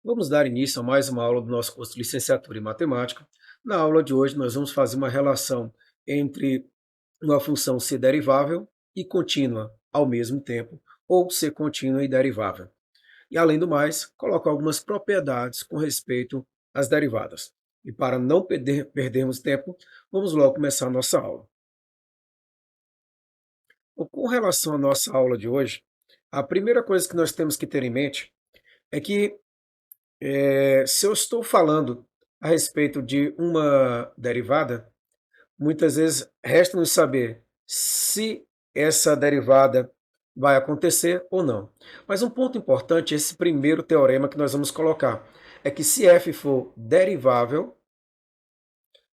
Vamos dar início a mais uma aula do nosso curso de Licenciatura em Matemática. Na aula de hoje, nós vamos fazer uma relação entre uma função ser derivável e contínua ao mesmo tempo, ou ser contínua e derivável. E, além do mais, colocar algumas propriedades com respeito às derivadas. E para não perdermos tempo, vamos logo começar a nossa aula. Bom, com relação à nossa aula de hoje, a primeira coisa que nós temos que ter em mente é que se eu estou falando a respeito de uma derivada, muitas vezes resta-nos saber se essa derivada vai acontecer ou não. Mas um ponto importante, esse primeiro teorema que nós vamos colocar, é que se f for derivável,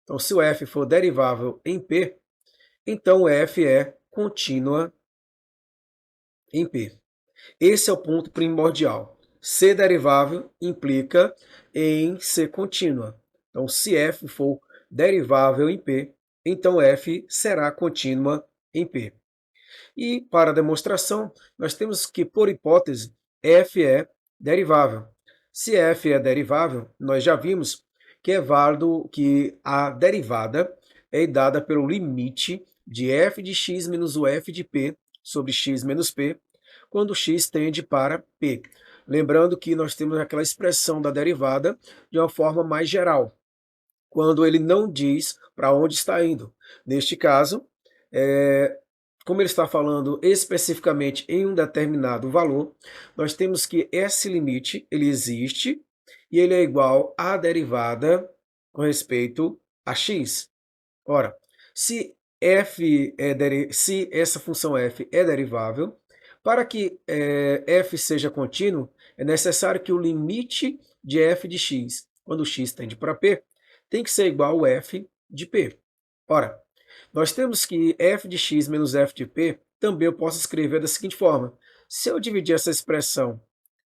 então se o f for derivável em P, então f é contínua em P. Esse é o ponto primordial. Ser derivável implica em ser contínua. Então, se f for derivável em P, então f será contínua em P. E, para a demonstração, nós temos que, por hipótese, f é derivável. Se f é derivável, nós já vimos que é válido que a derivada é dada pelo limite de f de x menos o f de p sobre x menos p, quando x tende para p. Lembrando que nós temos aquela expressão da derivada de uma forma mais geral, quando ele não diz para onde está indo. Neste caso, como ele está falando especificamente em um determinado valor, nós temos que esse limite ele existe e ele é igual à derivada com respeito a x. Ora, se se essa função f é derivável, para que f seja contínuo, é necessário que o limite de f de x, quando x tende para p, tem que ser igual ao f de p. Ora, nós temos que f de x menos f de p, também eu posso escrever da seguinte forma. Se eu dividir essa expressão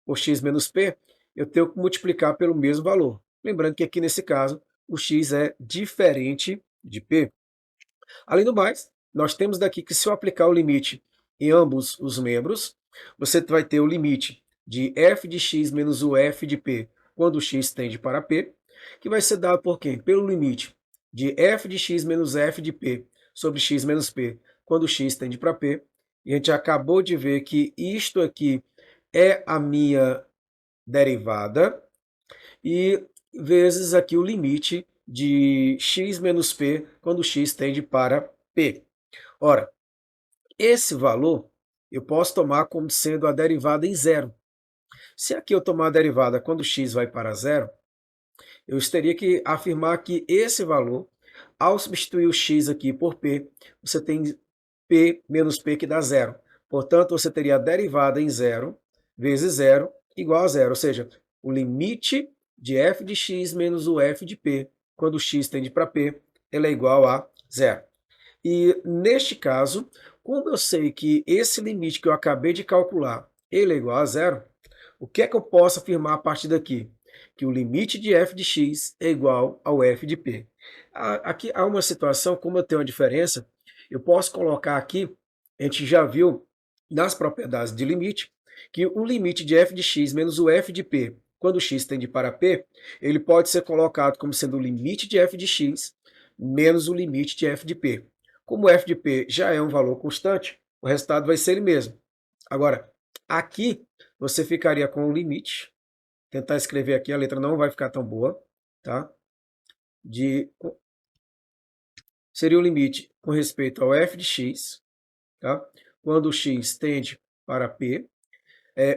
por x menos p, eu tenho que multiplicar pelo mesmo valor. Lembrando que aqui nesse caso, o x é diferente de p. Além do mais, nós temos daqui que se eu aplicar o limite em ambos os membros, você vai ter o limite de f de x menos o f de p quando x tende para p, que vai ser dado por quem? Pelo limite de f de x menos f de p sobre x menos p quando x tende para p. E a gente acabou de ver que isto aqui é a minha derivada, e vezes aqui o limite de x menos p quando x tende para p. Ora, esse valor eu posso tomar como sendo a derivada em zero. Se aqui eu tomar a derivada quando x vai para zero, eu teria que afirmar que esse valor, ao substituir o x aqui por p, você tem p menos p que dá zero. Portanto, você teria a derivada em zero vezes zero igual a zero, ou seja, o limite de f de x menos o f de p, quando x tende para p, ela é igual a zero. E neste caso, como eu sei que esse limite que eu acabei de calcular, ele é igual a zero, o que é que eu posso afirmar a partir daqui? Que o limite de f de x é igual ao f de p. Aqui há uma situação, como eu tenho uma diferença, eu posso colocar aqui, a gente já viu nas propriedades de limite, que o limite de f de x menos o f de p, quando x tende para p, ele pode ser colocado como sendo o limite de f de x menos o limite de f de p. Como f de p já é um valor constante, o resultado vai ser ele mesmo. Agora, aqui você ficaria com o limite, tentar escrever aqui, a letra não vai ficar tão boa, tá? Seria o limite com respeito ao f de x, tá? Quando o x tende para p,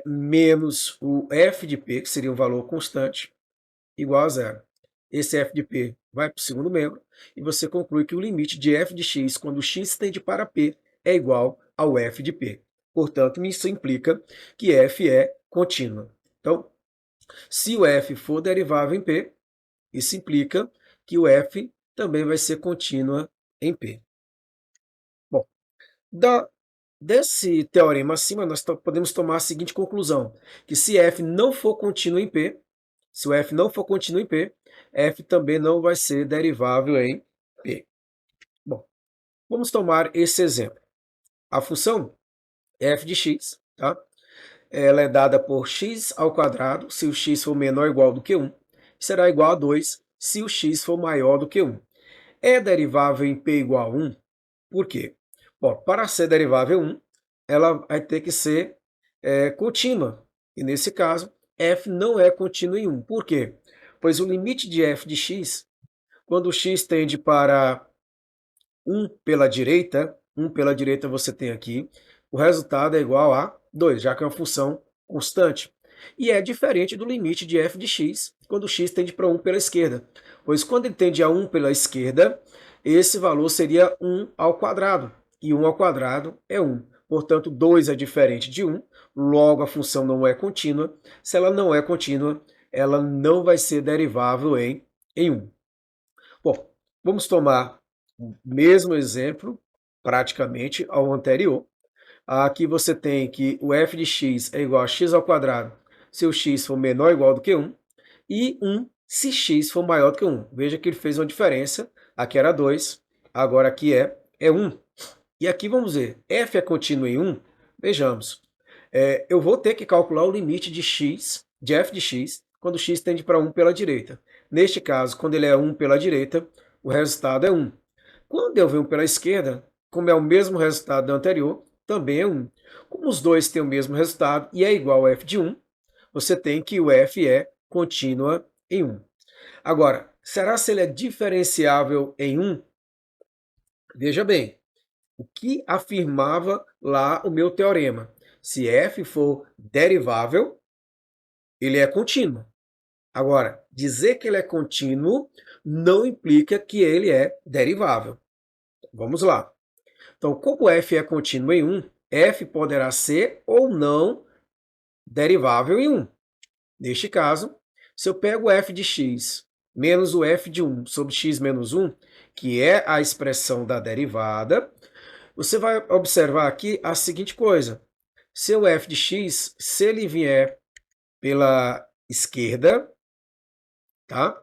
menos o f de p, que seria um valor constante, igual a zero. Esse f de p vai para o segundo membro, e você conclui que o limite de f de x, quando x tende para p, é igual ao f de p. Portanto, isso implica que f é contínua. Então, se o f for derivável em p, isso implica que o f também vai ser contínua em p. Bom, desse teorema acima, nós podemos tomar a seguinte conclusão, que se f não for contínuo em p, se o f não for contínuo em p, f também não vai ser derivável em p. Bom, vamos tomar esse exemplo. A função f de x, tá? ela é dada por x ao quadrado, se o x for menor ou igual do que 1, será igual a 2 se o x for maior do que 1. É derivável em p igual a 1? Por quê? Bom, para ser derivável 1, ela vai ter que ser contínua. E nesse caso, f não é contínuo em 1. Por quê? Pois o limite de f de x, quando x tende para 1 pela direita, 1 pela direita você tem aqui, o resultado é igual a 2, já que é uma função constante. E é diferente do limite de f de x, quando x tende para 1 pela esquerda. Pois quando ele tende a 1 pela esquerda, esse valor seria 1 ao quadrado. E 1 ao quadrado é 1. Portanto, 2 é diferente de 1, logo a função não é contínua. Se ela não é contínua, ela não vai ser derivável em 1. Bom, vamos tomar o mesmo exemplo, praticamente, ao anterior. Aqui você tem que o f de x é igual a x ao quadrado se o x for menor ou igual do que 1, e 1 se x for maior do que 1. Veja que ele fez uma diferença, aqui era 2, agora aqui é 1. E aqui vamos ver, f é contínuo em 1? Vejamos. Eu vou ter que calcular o limite de x, de f de x, quando x tende para 1 pela direita. Neste caso, quando ele é 1 pela direita, o resultado é 1. Quando eu venho pela esquerda, como é o mesmo resultado do anterior, também é 1. Como os dois têm o mesmo resultado e é igual a f de 1, você tem que o f é contínua em 1. Agora, será se ele é diferenciável em 1? Veja bem, o que afirmava lá o meu teorema? Se f for derivável, ele é contínuo. Agora, dizer que ele é contínuo não implica que ele é derivável. Vamos lá. Então, como f é contínuo em 1, f poderá ser ou não derivável em 1. Neste caso, se eu pego o f de x menos o f de 1 sobre x menos 1, que é a expressão da derivada, você vai observar aqui a seguinte coisa. Se o f de x, se ele vier pela esquerda, tá?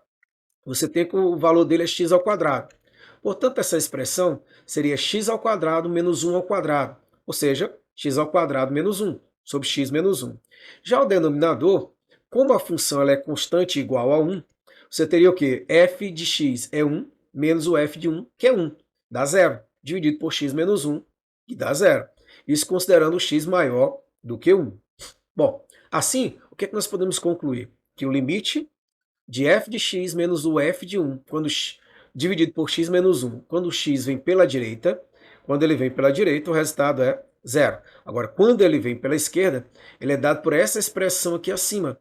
Você tem que o valor dele é x ao quadrado. Portanto, essa expressão seria x ao quadrado menos 1 ao quadrado, ou seja, x ao quadrado menos 1, sobre x menos 1. Já o denominador, como a função ela é constante igual a 1, você teria o quê? F de x é 1, menos o f de 1, que é 1, dá zero, dividido por x menos 1, que dá zero. Isso considerando o x maior do que 1. Bom, assim, o que é que nós podemos concluir? Que o limite de f de x menos o f de 1, dividido por x menos 1, quando o x vem pela direita, quando ele vem pela direita, o resultado é zero. Agora, quando ele vem pela esquerda, ele é dado por essa expressão aqui acima.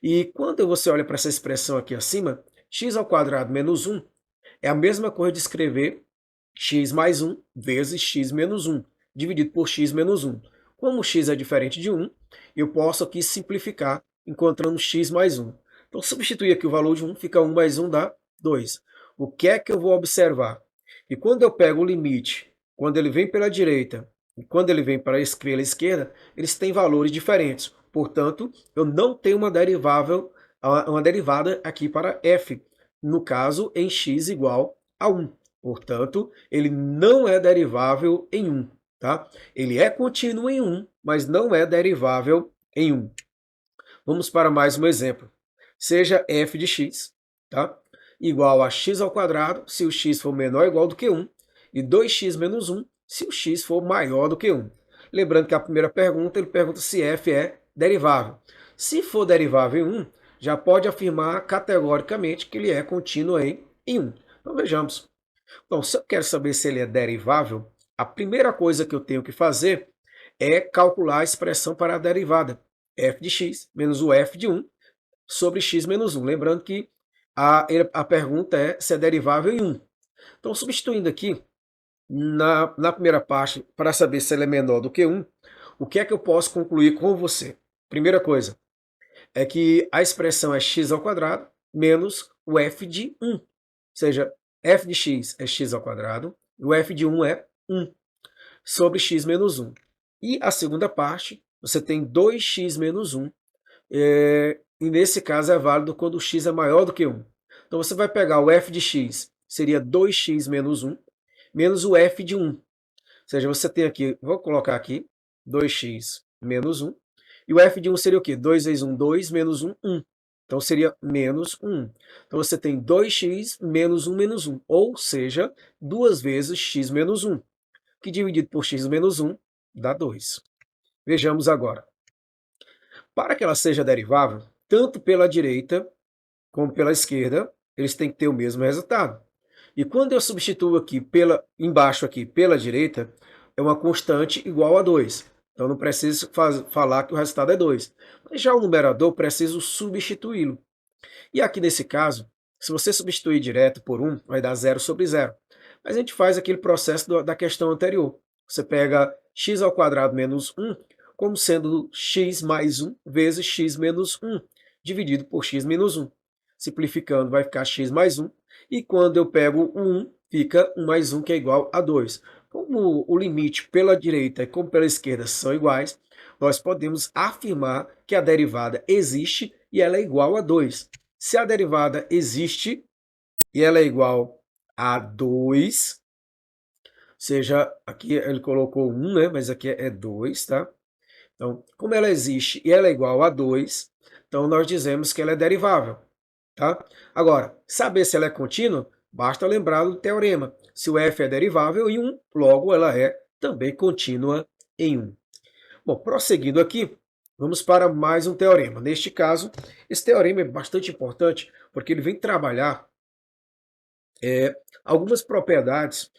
E quando você olha para essa expressão aqui acima, x ao quadrado menos 1 é a mesma coisa de escrever x mais 1 vezes x menos 1, dividido por x menos 1. Como x é diferente de 1, eu posso aqui simplificar, encontrando x mais 1. Então, substituir aqui o valor de 1, fica 1 mais 1 dá 2. O que é que eu vou observar? E quando eu pego o limite, quando ele vem pela direita e quando ele vem pela esquerda, eles têm valores diferentes. Portanto, eu não tenho uma derivada aqui para f, no caso, em x igual a 1. Portanto, ele não é derivável em 1. Tá? Ele é contínuo em 1, mas não é derivável em 1. Vamos para mais um exemplo. Seja f de x, tá? Igual a x ao quadrado, se o x for menor ou igual do que 1, e 2x menos 1, se o x for maior do que 1. Lembrando que a primeira pergunta, ele pergunta se f é derivável. Se for derivável em 1, já pode afirmar categoricamente que ele é contínuo em 1. Então vejamos. Então, se eu quero saber se ele é derivável, a primeira coisa que eu tenho que fazer é calcular a expressão para a derivada. F de x menos o f de 1 sobre x menos 1. Lembrando que a pergunta é se é derivável em 1. Então, substituindo aqui, na primeira parte, para saber se ela é menor do que 1, o que é que eu posso concluir com você? Primeira coisa é que a expressão é x ao quadrado menos o f de 1. Ou seja, f de x é x ao quadrado e o f de 1 é 1 sobre x menos 1. E a segunda parte, você tem 2x menos 1. E nesse caso é válido quando o x é maior do que 1. Então você vai pegar o f de x, seria 2x menos 1, menos o f de 1. Ou seja, você tem aqui, vou colocar aqui, 2x menos 1. E o f de 1 seria o quê? 2 vezes 1, 2, menos 1, 1. Então seria menos 1. Então você tem 2x menos 1, ou seja, 2 vezes x menos 1, que dividido por x menos 1 dá 2. Vejamos agora. Para que ela seja derivável, tanto pela direita como pela esquerda, eles têm que ter o mesmo resultado. E quando eu substituo aqui embaixo aqui pela direita, é uma constante igual a 2. Então não preciso falar que o resultado é 2. Mas já o numerador, preciso substituí-lo. E aqui nesse caso, se você substituir direto por 1, vai dar 0 sobre 0. Mas a gente faz aquele processo da questão anterior. Você pega x ao quadrado menos 1 como sendo x mais 1 vezes x menos 1, dividido por x menos 1. Simplificando, vai ficar x mais 1. E quando eu pego o 1, fica 1 mais 1, que é igual a 2. Como o limite pela direita e como pela esquerda são iguais, nós podemos afirmar que a derivada existe e ela é igual a 2. Se a derivada existe e ela é igual a 2, seja, aqui ele colocou 1, né? Mas aqui é 2, tá? Então, como ela existe e ela é igual a 2, então nós dizemos que ela é derivável, tá? Agora, saber se ela é contínua, basta lembrar do teorema. Se o f é derivável em 1, logo ela é também contínua em 1. Bom, prosseguindo aqui, vamos para mais um teorema. Neste caso, esse teorema é bastante importante porque ele vem trabalhar algumas propriedades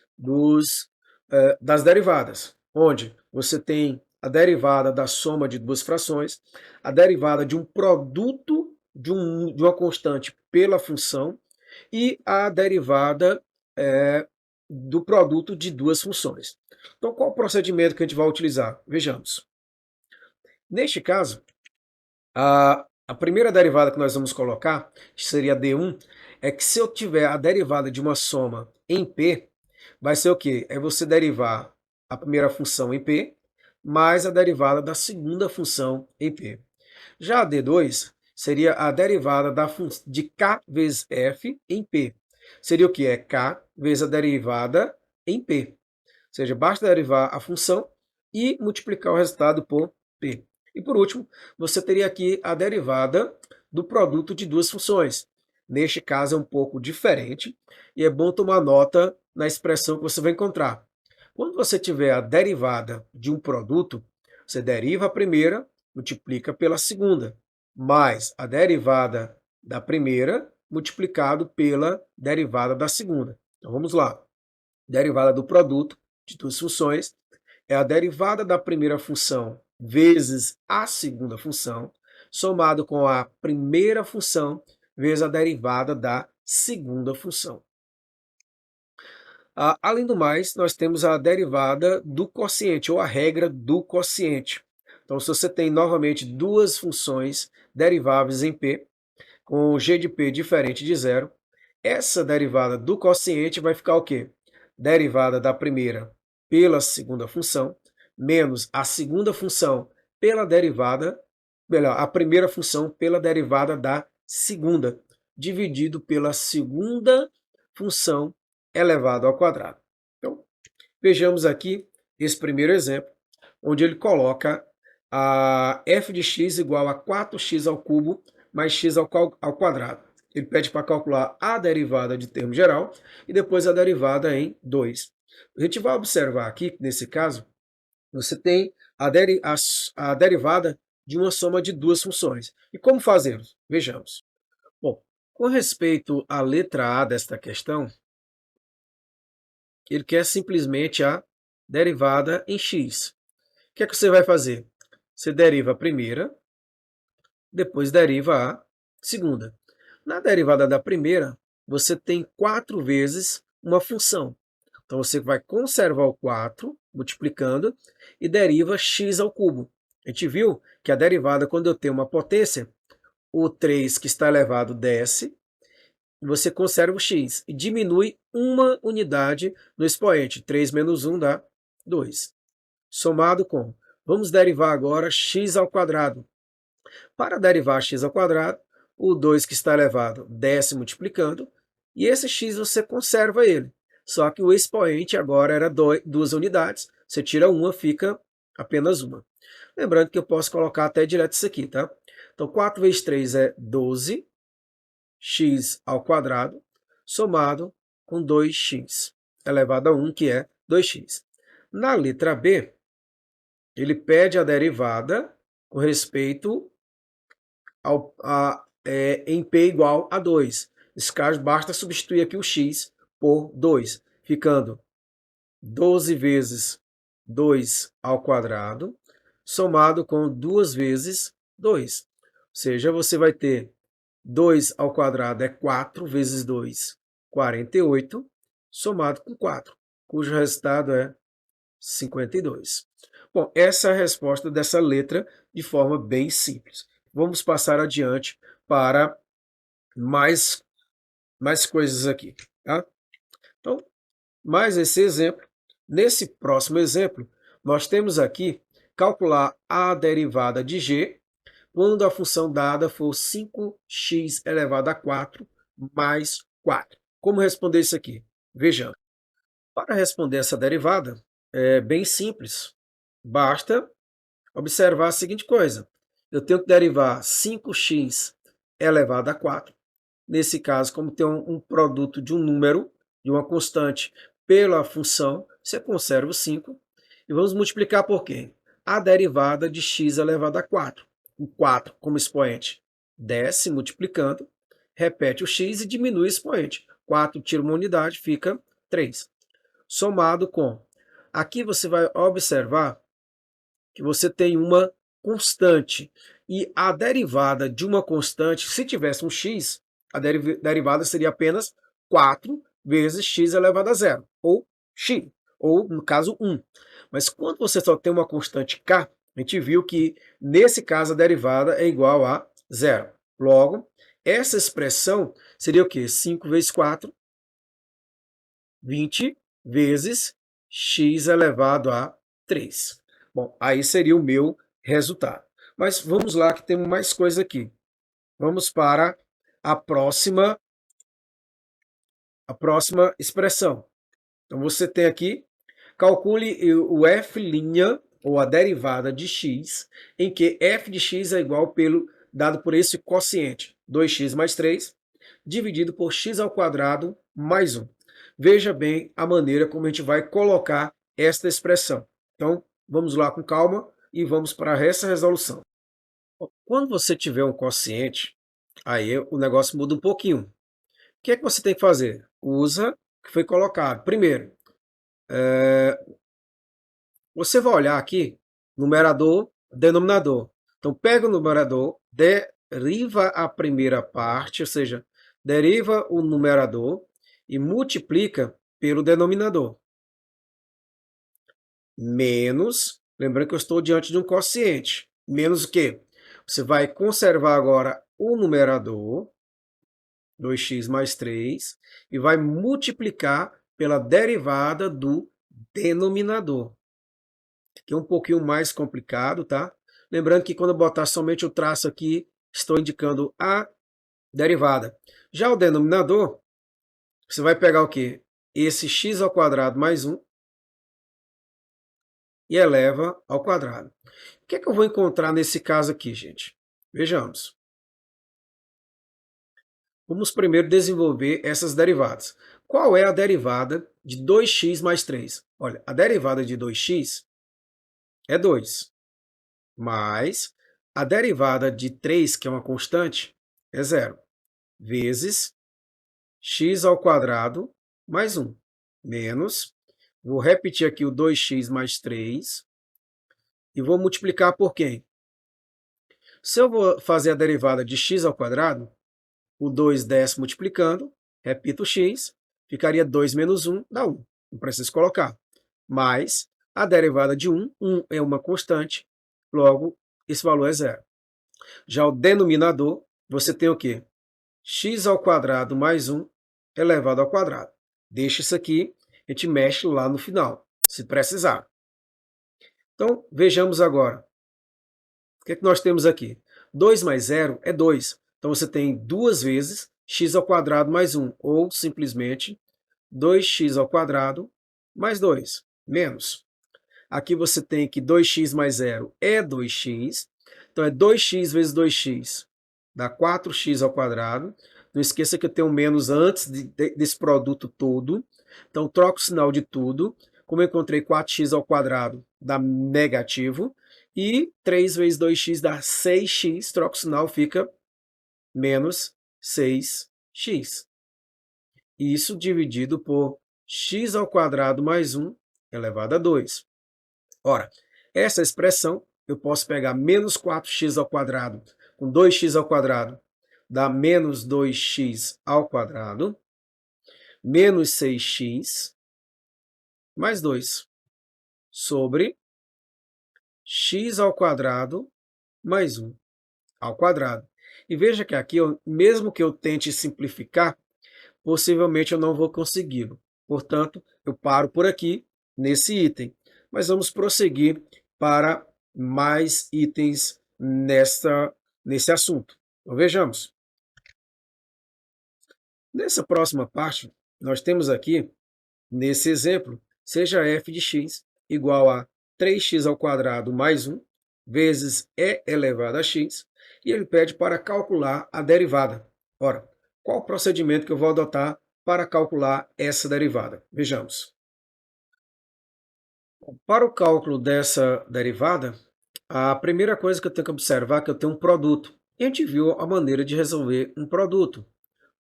das derivadas, onde você tem a derivada da soma de duas frações, a derivada de um produto de uma constante pela função e a derivada do produto de duas funções. Então, qual o procedimento que a gente vai utilizar? Vejamos. Neste caso, a primeira derivada que nós vamos colocar, que seria D1, é que se eu tiver a derivada de uma soma em P, vai ser o quê? É você derivar a primeira função em P, mais a derivada da segunda função em P. Já a D2 seria a derivada de K vezes F em P. Seria o que? É K vezes a derivada em P. Ou seja, basta derivar a função e multiplicar o resultado por P. E por último, você teria aqui a derivada do produto de duas funções. Neste caso é um pouco diferente e é bom tomar nota na expressão que você vai encontrar. Quando você tiver a derivada de um produto, você deriva a primeira, multiplica pela segunda, mais a derivada da primeira multiplicado pela derivada da segunda. Então vamos lá. Derivada do produto de duas funções é a derivada da primeira função vezes a segunda função, somado com a primeira função vezes a derivada da segunda função. Além do mais, nós temos a derivada do quociente, ou a regra do quociente. Então, se você tem novamente duas funções deriváveis em P, com g de P diferente de zero, essa derivada do quociente vai ficar o quê? Derivada da primeira pela segunda função, menos a segunda função pela derivada, melhor, a primeira função pela derivada da segunda, dividido pela segunda função elevado ao quadrado. Então, vejamos aqui esse primeiro exemplo, onde ele coloca a f de x igual a 4x ao cubo mais x ao quadrado. Ele pede para calcular a derivada de termo geral e depois a derivada em 2. A gente vai observar aqui, nesse caso, você tem a derivada de uma soma de duas funções. E como fazemos? Vejamos. Bom, com respeito à letra A desta questão, ele quer simplesmente a derivada em x. O que é que você vai fazer? Você deriva a primeira, depois deriva a segunda. Na derivada da primeira, você tem 4 vezes uma função. Então, você vai conservar o 4, multiplicando, e deriva x ao cubo. A gente viu que a derivada, quando eu tenho uma potência, o 3 que está elevado desce, você conserva o x e diminui uma unidade no expoente. 3 menos 1 dá 2. Somado com, vamos derivar agora x ao quadrado. Para derivar x ao quadrado, o 2 que está elevado desce multiplicando, e esse x você conserva ele. Só que o expoente agora era 2 unidades, você tira uma, fica apenas uma. Lembrando que eu posso colocar até direto isso aqui, tá? Então, 4 vezes 3 é 12, x ao quadrado, somado com 2x, elevado a 1, que é 2x. Na letra B, ele pede a derivada com respeito em P igual a 2. Nesse caso, basta substituir aqui o x por 2, ficando 12 vezes 2 ao quadrado, somado com 2 vezes 2. Ou seja, você vai ter 2 ao quadrado é 4 vezes 2, 48, somado com 4, cujo resultado é 52. Bom, essa é a resposta dessa letra de forma bem simples. Vamos passar adiante para mais coisas aqui, tá? Então, mais esse exemplo. Nesse próximo exemplo, nós temos aqui calcular a derivada de g quando a função dada for 5x elevado a 4 mais 4. Como responder isso aqui? Vejamos. Para responder essa derivada, é bem simples. Basta observar a seguinte coisa. Eu tenho que derivar 5x elevado a 4. Nesse caso, como tem um produto de um número, de uma constante, pela função, você conserva o 5. E vamos multiplicar por quê? A derivada de x elevado a 4. O 4 como expoente desce multiplicando, repete o x e diminui o expoente. 4 tira uma unidade, fica 3. Somado com... Aqui você vai observar que você tem uma constante. E a derivada de uma constante, se tivesse um x, a derivada seria apenas 4 vezes x elevado a zero, ou x, ou no caso 1. Mas quando você só tem uma constante k, a gente viu que nesse caso a derivada é igual a zero. Logo, essa expressão seria o quê? 5 vezes 4, 20 vezes x elevado a 3. Bom, aí seria o meu resultado. Mas vamos lá que temos mais coisa aqui. Vamos para a próxima expressão. Então você tem aqui, calcule o f' ou a derivada de x, em que f de x é igual dado por esse quociente, 2x mais 3, dividido por x ao quadrado mais 1. Veja bem a maneira como a gente vai colocar esta expressão. Então, vamos lá com calma e vamos para essa resolução. Quando você tiver um quociente, aí o negócio muda um pouquinho. O que é que você tem que fazer? Usa o que foi colocado. Primeiro, você vai olhar aqui, numerador, denominador. Então, pega o numerador, deriva a primeira parte, ou seja, deriva o numerador e multiplica pelo denominador. Menos, lembrando que eu estou diante de um quociente. Menos o quê? Você vai conservar agora o numerador, 2x mais 3, e vai multiplicar pela derivada do denominador, que é um pouquinho mais complicado, tá? Lembrando que quando eu botar somente o traço aqui, estou indicando a derivada. Já o denominador, você vai pegar o quê? Esse x ao quadrado mais 1 e eleva ao quadrado. O que é que eu vou encontrar nesse caso aqui, gente? Vejamos. Vamos primeiro desenvolver essas derivadas. Qual é a derivada de 2x mais 3? Olha, a derivada de 2x é 2, mais a derivada de 3, que é uma constante, é 0, vezes x ao quadrado mais 1, menos, vou repetir aqui o 2x mais 3, e vou multiplicar por quem? Se eu vou fazer a derivada de x ao quadrado, o 2 desce multiplicando, repito o x, ficaria 2 menos 1 dá 1. Não preciso colocar. Mais a derivada de 1, 1 é uma constante, logo esse valor é zero. Já o denominador, você tem o quê? X ao quadrado mais 1 elevado ao quadrado. Deixa isso aqui, a gente mexe lá no final, se precisar. Então, vejamos agora. O que é que nós temos aqui? 2 mais 0 é 2. Então, você tem duas vezes x ao quadrado mais 1, ou simplesmente 2x ao quadrado mais 2, menos. Aqui você tem que 2x mais 0 é 2x. Então é 2x vezes 2x, dá 4x ao quadrado. Não esqueça que eu tenho um menos antes desse produto todo. Então troco o sinal de tudo. Como eu encontrei 4x ao quadrado, dá negativo. E 3 vezes 2x dá 6x. Troco o sinal, fica menos 6x. Isso dividido por x ao quadrado mais 1 elevado a 2. Ora, essa expressão eu posso pegar menos 4x ao quadrado com 2x ao quadrado, dá menos 2x ao quadrado, menos 6x mais 2, sobre x ao quadrado mais 1 ao quadrado. E veja que aqui, mesmo que eu tente simplificar, possivelmente eu não vou consegui-lo. Portanto, eu paro por aqui nesse item. Mas vamos prosseguir para mais itens nesse assunto. Então, vejamos. Nessa próxima parte, nós temos aqui, nesse exemplo, seja f de x igual a 3x ao quadrado mais 1 vezes e elevado a x, e ele pede para calcular a derivada. Ora, qual o procedimento que eu vou adotar para calcular essa derivada? Vejamos. Para o cálculo dessa derivada, a primeira coisa que eu tenho que observar é que eu tenho um produto. E a gente viu a maneira de resolver um produto.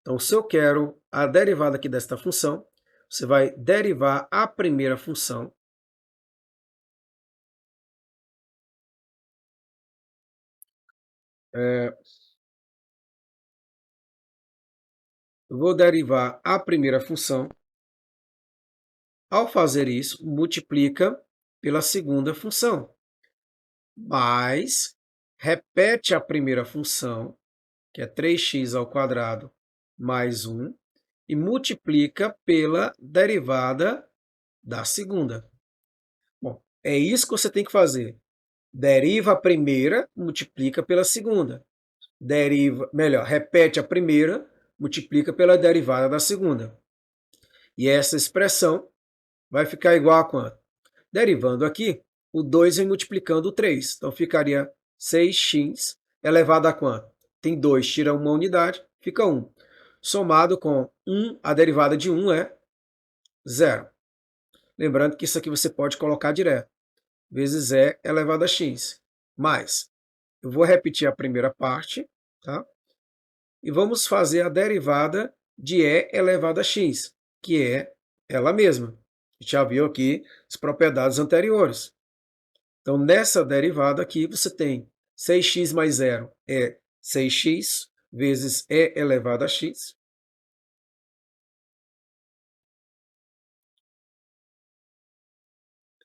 Então, se eu quero a derivada aqui desta função, você vai derivar a primeira função. Eu vou derivar a primeira função. Ao fazer isso, multiplica pela segunda função. Mas repete a primeira função, que é 3x ao quadrado mais 1, e multiplica pela derivada da segunda. Bom, é isso que você tem que fazer. Deriva a primeira, multiplica pela segunda. Repete a primeira, multiplica pela derivada da segunda. E essa expressão vai ficar igual a quanto? Derivando aqui, o 2 vem multiplicando o 3. Então ficaria 6x elevado a quanto? Tem 2, tira uma unidade, fica 1. Somado com 1, a derivada de 1 é 0. Lembrando que isso aqui você pode colocar direto. Vezes e elevado a x. Mais, eu vou repetir a primeira parte, tá? E vamos fazer a derivada de e elevado a x, que é ela mesma. A gente já viu aqui as propriedades anteriores. Então, nessa derivada aqui, você tem 6x mais 0 é 6x vezes e elevado a x.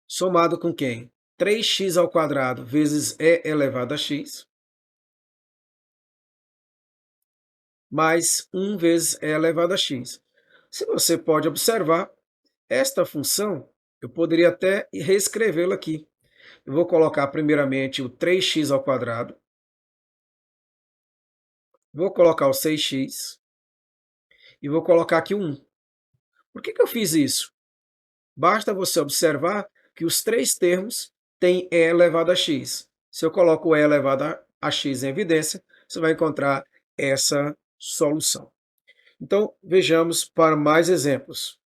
Somado com quem? 3x ao quadrado vezes e elevado a x. Mais 1 vezes e elevado a x. Se você pode observar, esta função, eu poderia até reescrevê-la aqui. Eu vou colocar primeiramente o 3x ao quadrado. Vou colocar o 6x. E vou colocar aqui o 1. Por que eu fiz isso? Basta você observar que os três termos têm e elevado a x. Se eu coloco o e elevado a x em evidência, você vai encontrar essa solução. Então, vejamos para mais exemplos.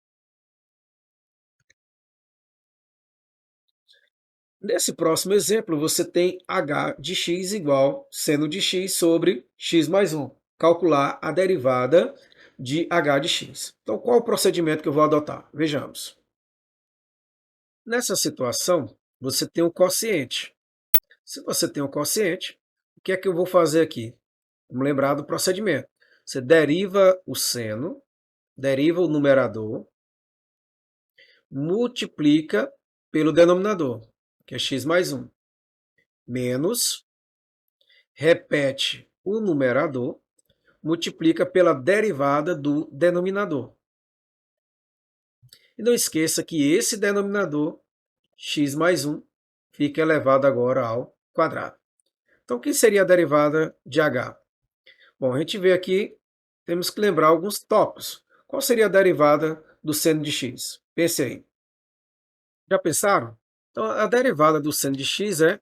Nesse próximo exemplo, você tem h de x igual seno de x sobre x mais 1. Calcular a derivada de h de x. Então, qual o procedimento que eu vou adotar? Vejamos. Nessa situação, você tem um quociente. Se você tem um quociente, o que é que eu vou fazer aqui? Vamos lembrar do procedimento. Você deriva o seno, deriva o numerador, multiplica pelo denominador, que é x mais 1, menos, repete o numerador, multiplica pela derivada do denominador. E não esqueça que esse denominador, x mais 1, fica elevado agora ao quadrado. Então, o que seria a derivada de h? Bom, a gente vê aqui, temos que lembrar alguns tópicos. Qual seria a derivada do seno de x? Pense aí. Já pensaram? Então, a derivada do seno de x é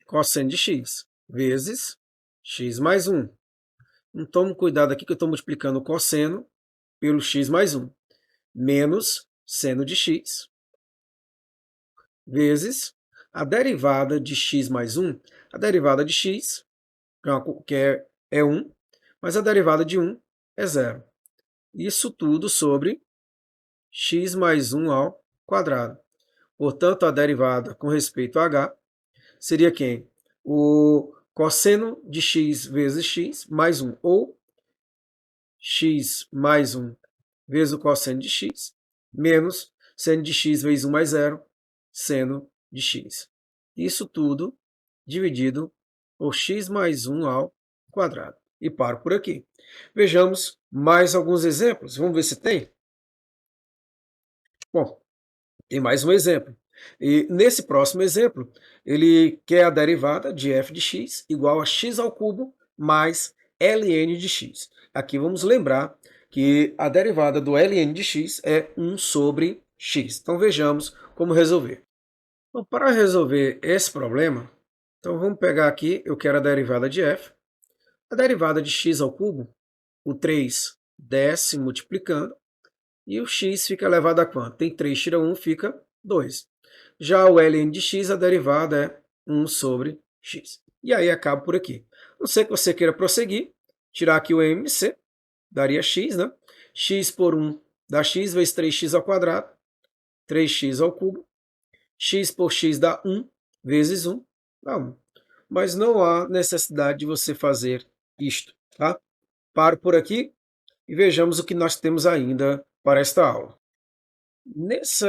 cosseno de x, vezes x mais 1. Então, tome cuidado aqui que eu estou multiplicando o cosseno pelo x mais 1, menos seno de x, vezes a derivada de x mais 1, a derivada de x, que é 1, mas a derivada de 1 é 0. Isso tudo sobre x mais 1 ao quadrado. Portanto, a derivada com respeito a h seria quem? O cosseno de x vezes x mais 1, ou x mais 1 vezes o cosseno de x, menos seno de x vezes 1 mais 0, seno de x. Isso tudo dividido por x mais 1 ao quadrado. E paro por aqui. Vejamos mais alguns exemplos. Vamos ver se tem? Bom, tem mais um exemplo. E nesse próximo exemplo, ele quer a derivada de f de x igual a x ao cubo mais ln de x. Aqui vamos lembrar que a derivada do ln de x é 1 sobre x. Então vejamos como resolver. Então, para resolver esse problema, então vamos pegar aqui, eu quero a derivada de f. A derivada de x ao cubo, o 3 desce multiplicando, e o x fica elevado a quanto? Tem 3, tira 1, fica 2. Já o ln de x, a derivada é 1 sobre x. E aí acaba por aqui. A não ser que você queira prosseguir, tirar aqui o mc, daria x, né? X por 1 dá x vezes 3x ao quadrado, 3x ao cubo. X por x dá 1 vezes 1, dá 1. Mas não há necessidade de você fazer isto, tá? Paro por aqui e vejamos o que nós temos ainda para esta aula. Nesse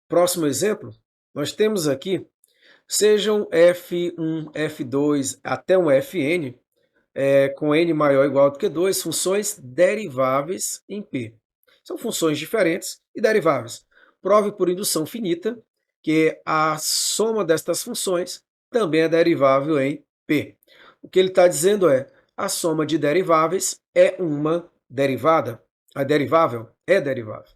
próximo exemplo, nós temos aqui, sejam f1, f2 até um fn, com n maior ou igual do que 2, funções deriváveis em P. São funções diferentes e deriváveis. Prove por indução finita que a soma destas funções também é derivável em P. O que ele está dizendo é, a soma de deriváveis é uma derivada. A derivável é derivável.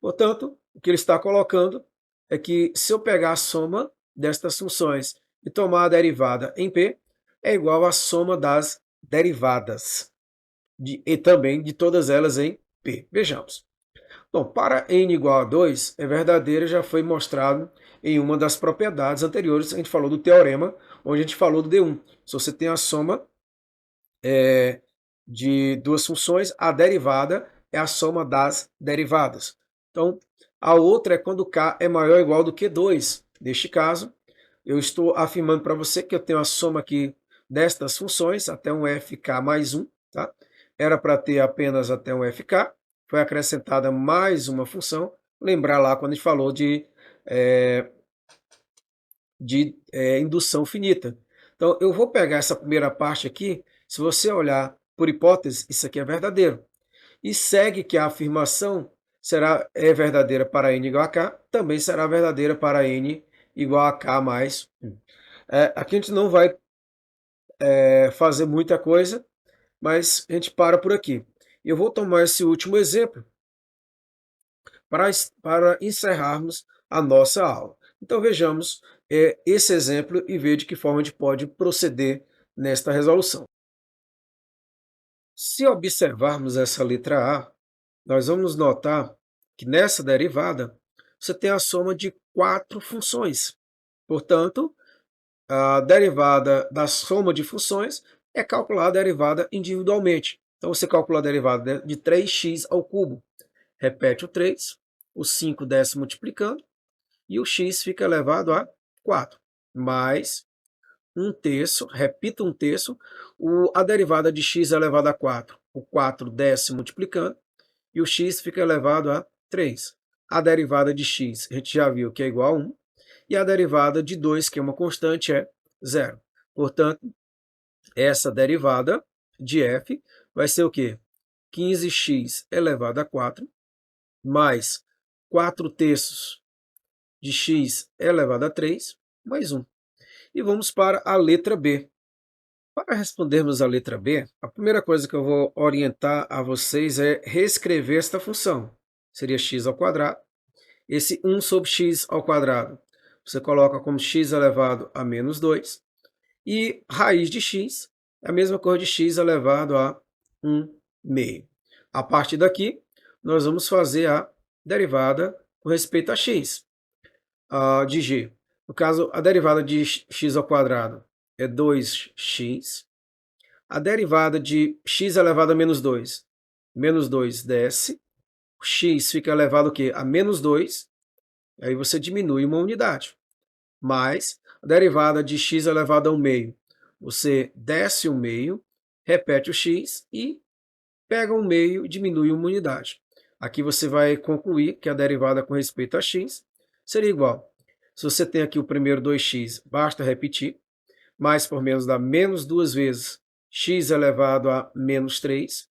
Portanto, o que ele está colocando é que se eu pegar a soma destas funções e tomar a derivada em P, é igual à soma das derivadas e também de todas elas em P. Vejamos. Bom, para n igual a 2, é verdadeiro, já foi mostrado em uma das propriedades anteriores. A gente falou do teorema, onde a gente falou do D1. Se você tem a soma de duas funções, a derivada é a soma das derivadas. Então, a outra é quando k é maior ou igual do que 2. Neste caso, eu estou afirmando para você que eu tenho a soma aqui destas funções, até um fk mais 1. Tá? Era para ter apenas até um fk, foi acrescentada mais uma função. Lembrar lá quando a gente falou de indução finita. Então, eu vou pegar essa primeira parte aqui. Se você olhar por hipótese, isso aqui é verdadeiro. E segue que a afirmação é verdadeira para n igual a k, também será verdadeira para n igual a k mais 1. Aqui a gente não vai fazer muita coisa, mas a gente para por aqui. Eu vou tomar esse último exemplo para encerrarmos a nossa aula. Então vejamos esse exemplo e ver de que forma a gente pode proceder nesta resolução. Se observarmos essa letra A, nós vamos notar que nessa derivada você tem a soma de 4 funções. Portanto, a derivada da soma de funções é calcular a derivada individualmente. Então você calcula a derivada de 3x ao cubo. Repete o 3, o 5 desce multiplicando, e o x fica elevado a 4, mais 1/3, repita 1/3, a derivada de x elevado a 4, o 4 desce multiplicando, e o x fica elevado a 3. A derivada de x, a gente já viu que é igual a 1, e a derivada de 2, que é uma constante, é 0. Portanto, essa derivada de f vai ser o quê? 15x elevado a 4, mais 4/3 de x elevado a 3, mais 1. E vamos para a letra B. Para respondermos a letra B, a primeira coisa que eu vou orientar a vocês é reescrever esta função. Seria x ao quadrado. Esse 1 sobre x ao quadrado, você coloca como x elevado a menos 2. E raiz de x é a mesma coisa de x elevado a 1 meio. A partir daqui, nós vamos fazer a derivada com respeito a x, de g. No caso, a derivada de x ao quadrado é 2x. A derivada de x elevado a menos 2 desce. O x fica elevado o quê? A menos 2. Aí você diminui uma unidade. Mais a derivada de x elevado a 1 meio. Você desce 1 meio, repete o x e pega 1 meio e diminui uma unidade. Aqui você vai concluir que a derivada com respeito a x seria igual. Se você tem aqui o primeiro 2x, basta repetir. Mais por menos dá menos 2 vezes x elevado a menos 3.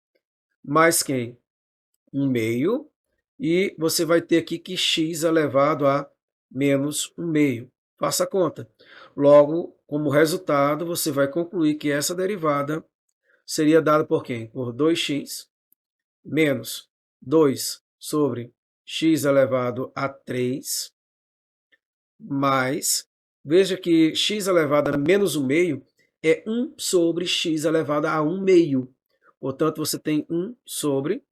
Mais quem? 1 meio. E você vai ter aqui que x elevado a menos 1 meio. Faça a conta. Logo, como resultado, você vai concluir que essa derivada seria dada por quem? Por 2x menos 2 sobre x elevado a 3, mais, veja que x elevado a menos 1 meio é 1 sobre x elevado a 1 meio. Portanto, você tem 1 sobre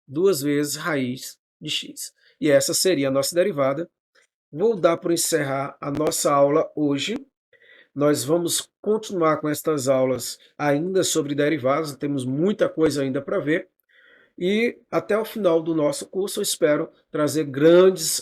2 vezes raiz de x. E essa seria a nossa derivada. Vou dar por encerrar a nossa aula hoje. Nós vamos continuar com estas aulas ainda sobre derivadas, temos muita coisa ainda para ver. E até o final do nosso curso eu espero trazer grandes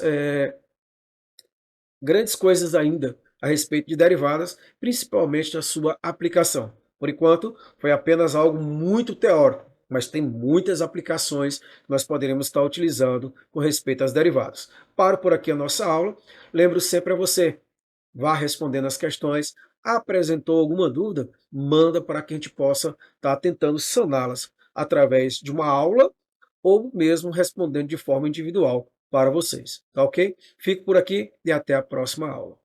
coisas ainda a respeito de derivadas, principalmente na sua aplicação. Por enquanto, foi apenas algo muito teórico, mas tem muitas aplicações que nós poderemos estar utilizando com respeito às derivadas. Paro por aqui a nossa aula. Lembro sempre a você, vá respondendo as questões. Apresentou alguma dúvida? Manda para que a gente possa estar tentando saná-las através de uma aula ou mesmo respondendo de forma individual para vocês, tá ok? Fico por aqui e até a próxima aula.